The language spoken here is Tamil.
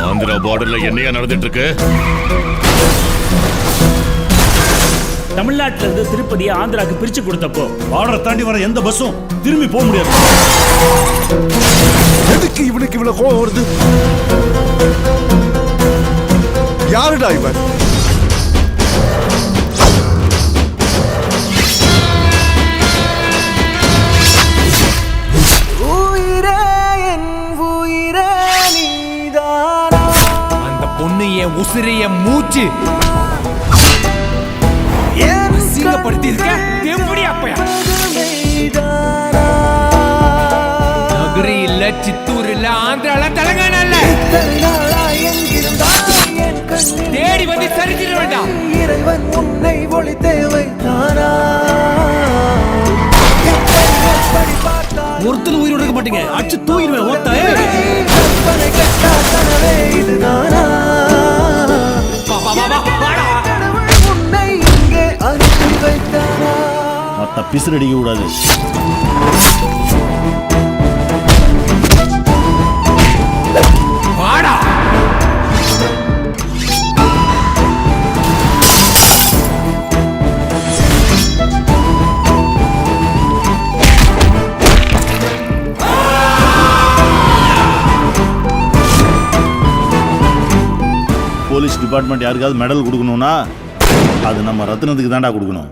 ஆந்திரா பார்டர்ல என்னையா நடந்துட்டு இருக்கு? தமிழ்நாட்டுல இருந்து திருப்பதியை ஆந்திராக்கு பிரிச்சு கொடுத்தப்போ பார்டரை தாண்டி வர எந்த பஸ்ஸும் திரும்பி போக முடியாது. எதுக்கு இவனுக்கு இவ்வளவு கோவம் வருது? யாருடா இவன்? அந்த பொண்ணு என் உசிரிய மூச்சு அசிங்கப்படுத்தி இருக்க. எப்படி அப்பயா நகரி இல்ல, சித்தூர் இல்ல, ஆந்திரால, தெலுங்கானா இல்ல, தேடி வந்து சரித்திர வேண்டாம். இறைவன் உன்னை ஒளி தேவை தானா? ஒருத்தர் உயிரோட இருக்க மாட்டீங்க, அடிச்சு தூக்கிடுவேன். ஓட்ட இது நானா? உன்னை இங்கே அனுப்பி வைத்தானா? மத்த பிசுறு அடிக்க கூடாது. வாடா போலீஸ் டிபார்ட்மெண்ட் யாருக்காவது மெடல் கொடுக்கணும்னா அது நம்ம ரத்னத்துக்கு தாண்டா கொடுக்கணும்.